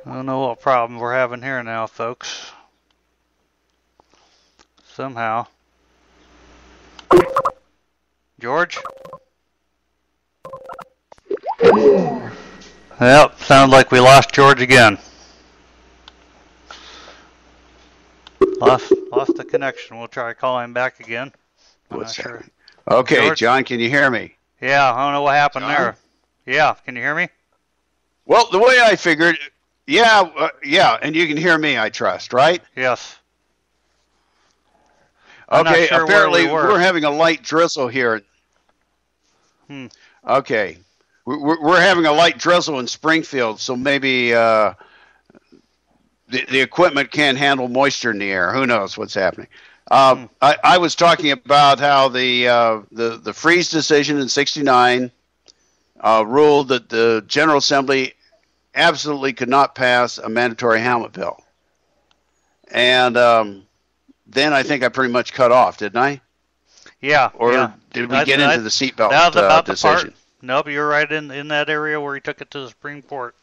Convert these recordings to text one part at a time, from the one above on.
I don't know what problem we're having here now, folks. Somehow. George? Yep, sounds like we lost George again. Lost the connection. We'll try calling back again. I'm not sure. Okay, George? John, can you hear me? Yeah, I don't know what happened John? there. Yeah, can you hear me? Well, the way I figured, yeah, and you can hear me, I trust, right? Yes. I'm Okay, not sure apparently where we were. we're having a light drizzle here. Okay, we're having a light drizzle in Springfield, so maybe the equipment can't handle moisture in the air. Who knows what's happening? I was talking about how the freeze decision in '69 ruled that the General Assembly absolutely could not pass a mandatory helmet bill. And then I think I pretty much cut off, didn't I? Yeah. Or did we get into the seatbelt that was about decision? The part. Nope, you're right in that area where he took it to the Supreme Court.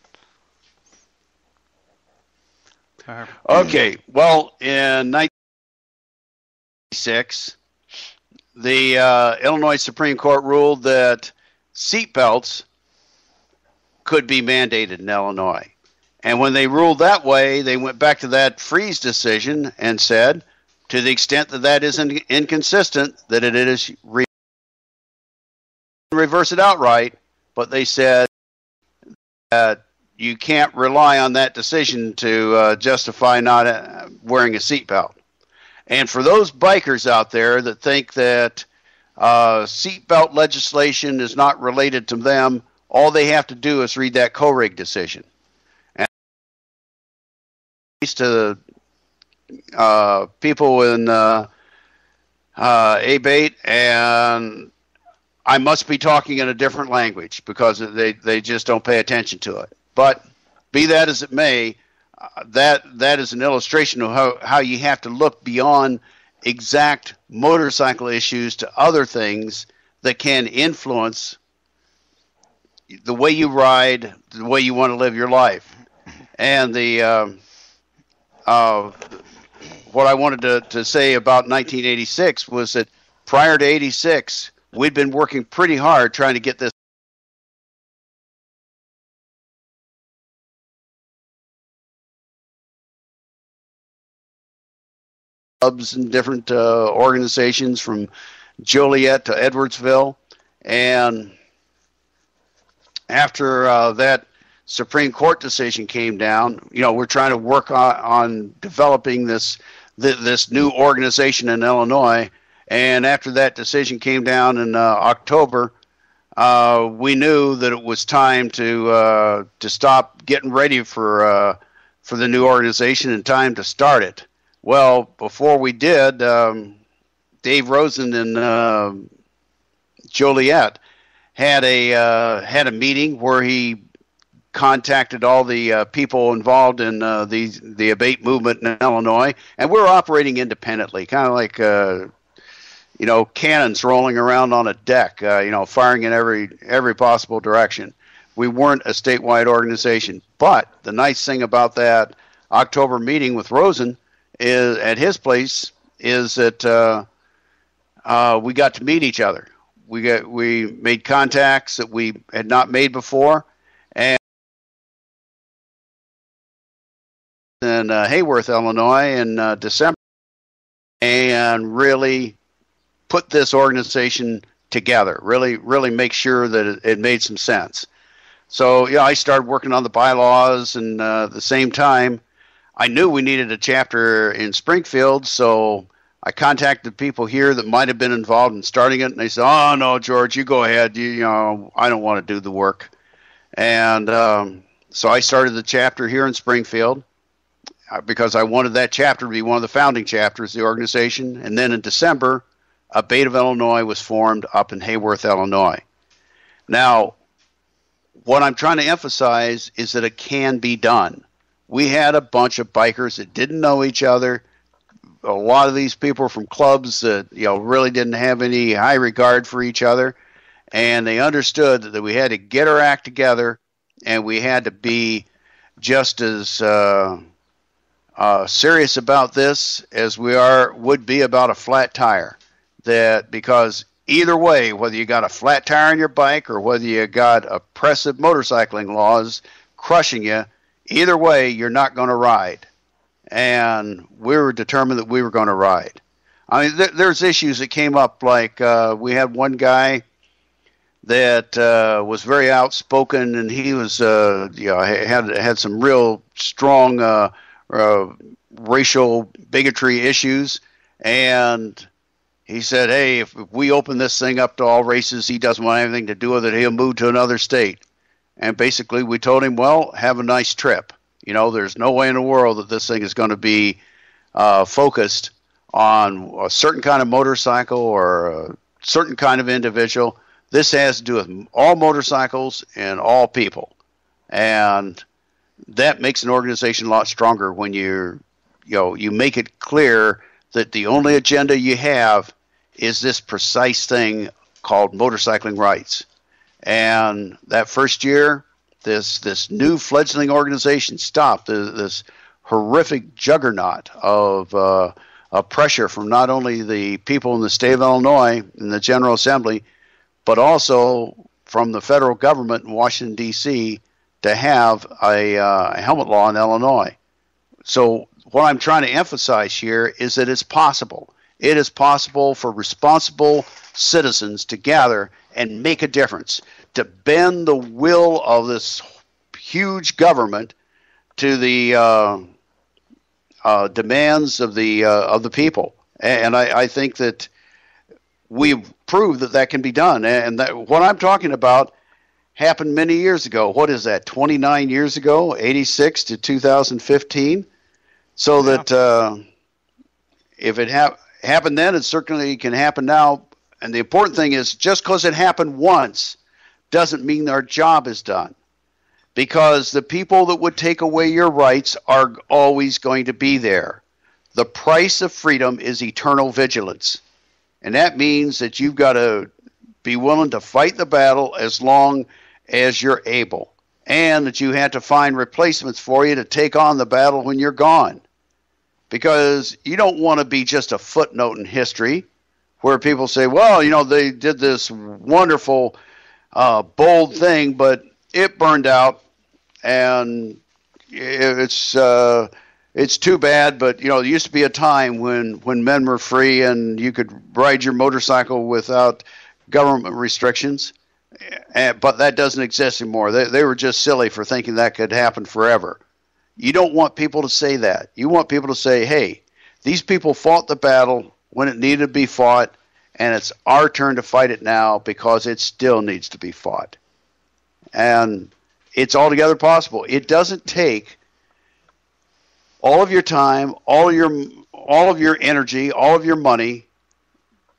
Okay, well, in 1996, the Illinois Supreme Court ruled that seatbelts could be mandated in Illinois. And when they ruled that way, they went back to that freeze decision and said, to the extent that that is inconsistent, that it is reverse it outright, but they said that you can't rely on that decision to justify not wearing a seatbelt. And for those bikers out there that think that seatbelt legislation is not related to them, all they have to do is read that CORIG decision. And to people in ABATE, and I must be talking in a different language because they just don't pay attention to it. But be that as it may, that is an illustration of how you have to look beyond exact motorcycle issues to other things that can influence the way you ride, the way you want to live your life. And what I wanted to say about 1986 was that prior to 86, we'd been working pretty hard trying to get this clubs and different organizations from Joliet to Edwardsville. And after that Supreme Court decision came down, we're trying to work on developing this new organization in Illinois. And after that decision came down in October, we knew that it was time to stop getting ready for the new organization and time to start it. Well, before we did, Dave Rosen in Joliet had a meeting where he contacted all the people involved in the ABATE movement in Illinois, and we're operating independently, kind of like cannons rolling around on a deck, firing in every possible direction. We weren't a statewide organization, but the nice thing about that October meeting with Rosen is at his place is that we got to meet each other. We made contacts that we had not made before, and in Hayworth, Illinois, in December, and really put this organization together. Really make sure that it made some sense. So I started working on the bylaws, and at the same time, I knew we needed a chapter in Springfield, so I contacted people here that might have been involved in starting it, and they said, "Oh no, George, you go ahead. I don't want to do the work." And so I started the chapter here in Springfield because I wanted that chapter to be one of the founding chapters of the organization. And then in December, ABATE of Illinois was formed up in Hayworth, Illinois. Now, what I'm trying to emphasize is that it can be done. We had a bunch of bikers that didn't know each other. A lot of these people were from clubs that really didn't have any high regard for each other, and they understood that we had to get our act together, and we had to be just as serious about this as would be about a flat tire. That because either way, whether you got a flat tire on your bike or whether you got oppressive motorcycling laws crushing you, either way, you're not going to ride. And we were determined that we were going to ride. I mean, there's issues that came up, like we had one guy that was very outspoken, and he was, had some real strong racial bigotry issues, and he said, "Hey, if we open this thing up to all races, he doesn't want anything to do with it. He'll move to another state." And basically, we told him, "Well, have a nice trip. You know, there's no way in the world that this thing is going to be focused on a certain kind of motorcycle or a certain kind of individual. This has to do with all motorcycles and all people." And that makes an organization a lot stronger when you make it clear that the only agenda you have is this precise thing called motorcycling rights. And that first year, this new fledgling organization stopped this horrific juggernaut of pressure from not only the people in the state of Illinois in the General Assembly, but also from the federal government in Washington, D.C., to have a helmet law in Illinois. So what I'm trying to emphasize here is that it's possible. It is possible for responsible citizens to gather and make a difference, to bend the will of this huge government to the demands of the people. And I think that we've proved that can be done. And that what I'm talking about happened many years ago. What is that, 29 years ago, 86 to 2015? So yeah. That if it happened then, it certainly can happen now. And the important thing is, just because it happened once doesn't mean our job is done. Because the people that would take away your rights are always going to be there. The price of freedom is eternal vigilance. And that means that you've got to be willing to fight the battle as long as you're able. And that you have to find replacements for you to take on the battle when you're gone. Because you don't want to be just a footnote in history where people say, well, you know, they did this wonderful, bold thing, but it burned out, and it's too bad. But, you know, there used to be a time when men were free and you could ride your motorcycle without government restrictions. But that doesn't exist anymore. They were just silly for thinking that could happen forever. You don't want people to say that. You want people to say, hey, these people fought the battle when it needed to be fought, and it's our turn to fight it now because it still needs to be fought. And it's altogether possible. It doesn't take all of your time, all of your energy, all of your money,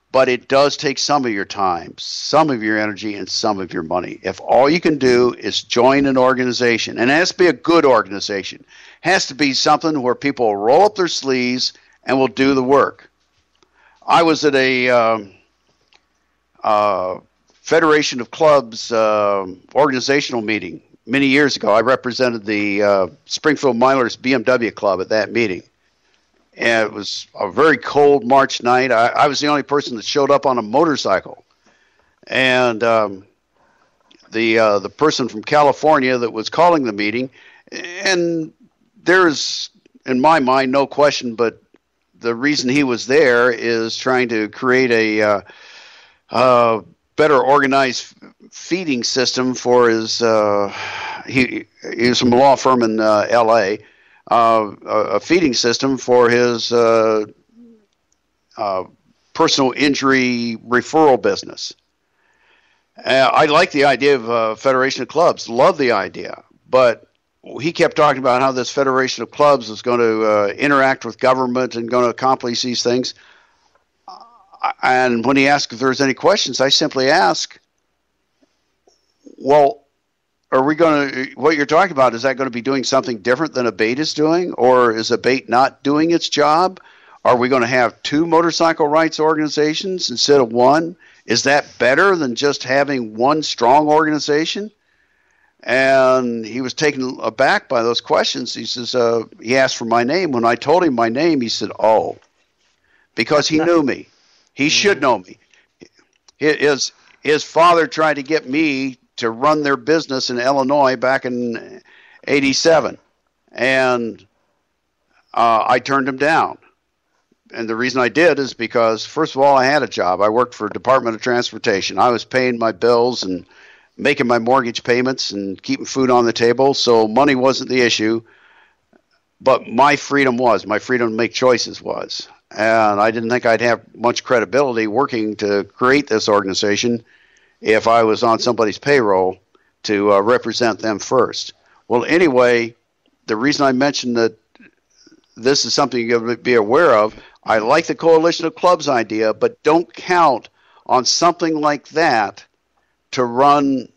but it does take some of your time, some of your energy, and some of your money. If all you can do is join an organization, and it has to be a good organization, it has to be something where people will roll up their sleeves and will do the work. I was at a Federation of Clubs organizational meeting many years ago. I represented the Springfield Milers BMW Club at that meeting. And it was a very cold March night. I was the only person that showed up on a motorcycle. And the person from California that was calling the meeting, and there's, in my mind, no question, but the reason he was there is trying to create a better organized feeding system for his, he was from a law firm in L.A., a feeding system for his personal injury referral business. I like the idea of a Federation of Clubs, love the idea, but he kept talking about how this Federation of Clubs was going to interact with government and going to accomplish these things. And when he asked if there was any questions, I simply asked, well, are we going to, what you're talking about, is that going to be doing something different than ABATE is doing? Or is ABATE not doing its job? Are we going to have two motorcycle rights organizations instead of one? Is that better than just having one strong organization? And he was taken aback by those questions. He says, he asked for my name. When I told him my name, he said, "Oh," because he knew me. He should know me. His father tried to get me to run their business in Illinois back in '87, and I turned him down. And the reason I did is because, first of all, I had a job. I worked for Department of Transportation. I was paying my bills and making my mortgage payments and keeping food on the table, so money wasn't the issue. But my freedom to make choices was. And I didn't think I'd have much credibility working to create this organization if I was on somebody's payroll to represent them first. Well, anyway, the reason I mentioned that this is something you got to be aware of, I like the Coalition of Clubs idea, but don't count on something like that to run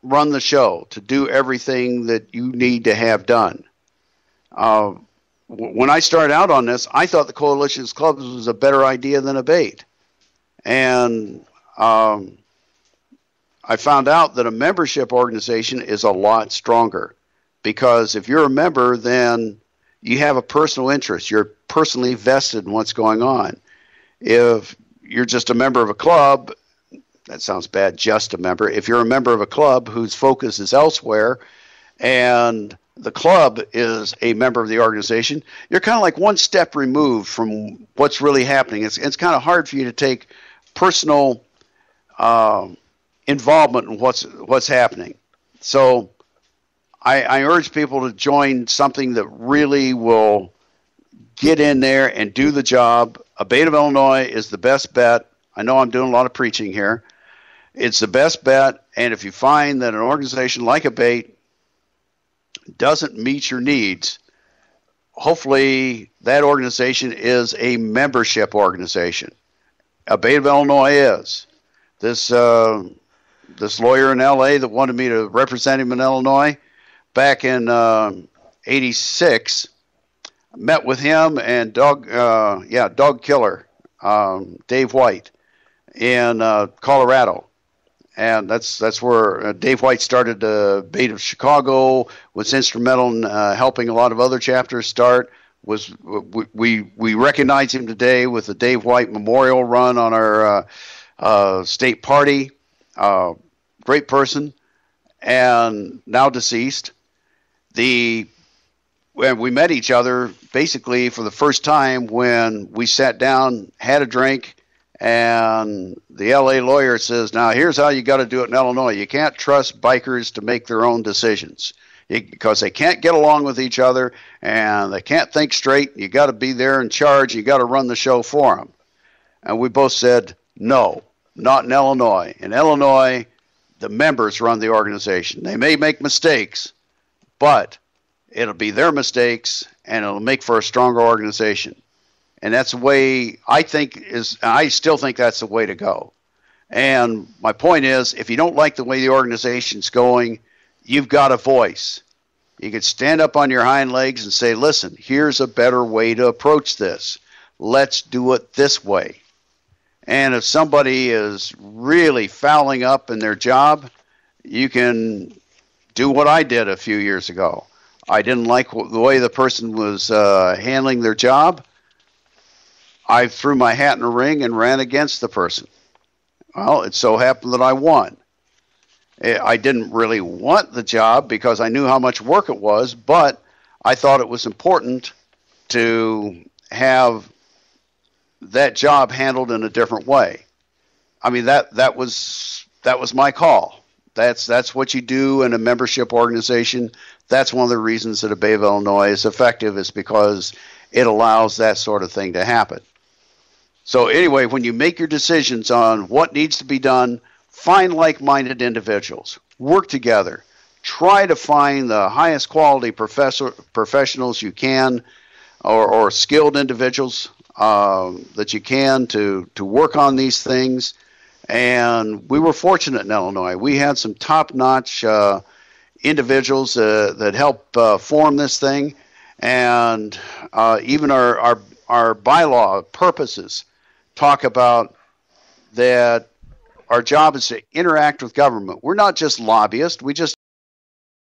the show, to do everything that you need to have done. When I started out on this, I thought the Coalition of Clubs was a better idea than ABATE. And I found out that a membership organization is a lot stronger, because if you're a member, then you have a personal interest. You're personally vested in what's going on. If you're just a member of a club, that sounds bad, just a member. If you're a member of a club whose focus is elsewhere and the club is a member of the organization, you're kind of like one step removed from what's really happening. It's kind of hard for you to take personal involvement in what's happening. So I urge people to join something that really will get in there and do the job. ABATE of Illinois is the best bet. I know I'm doing a lot of preaching here. It's the best bet, and if you find that an organization like ABATE doesn't meet your needs, hopefully that organization is a membership organization. ABATE of Illinois is. This lawyer in L.A. that wanted me to represent him in Illinois back in '86, met with him and dog killer Dave White in Colorado. And that's where Dave White started ABATE of Chicago, was instrumental in helping a lot of other chapters start. We recognize him today with the Dave White Memorial Run on our state party. Great person, and now deceased. When we met each other basically for the first time when we sat down, had a drink, and the LA lawyer says, "Now here's how you got to do it in Illinois. You can't trust bikers to make their own decisions because they can't get along with each other and they can't think straight. You got to be there in charge. You got to run the show for them." And we both said, "No, not in Illinois. In Illinois, the members run the organization. They may make mistakes, but it'll be their mistakes and it'll make for a stronger organization." And that's the way I still think that's the way to go. And my point is, if you don't like the way the organization's going, you've got a voice. You can stand up on your hind legs and say, "Listen, here's a better way to approach this. Let's do it this way." And if somebody is really fouling up in their job, you can do what I did a few years ago. I didn't like the way the person was handling their job. I threw my hat in the ring and ran against the person. Well, it so happened that I won. I didn't really want the job because I knew how much work it was, but I thought it was important to have that job handled in a different way. I mean, that was my call. That's what you do in a membership organization. That's one of the reasons that ABATE of Illinois is effective, is because it allows that sort of thing to happen. So anyway, when you make your decisions on what needs to be done, find like-minded individuals. Work together. Try to find the highest quality professionals you can, or skilled individuals that you can to work on these things. And we were fortunate in Illinois. We had some top-notch individuals that helped form this thing. And even our bylaw purposes talk about that our job is to interact with government. We're not just lobbyists. We just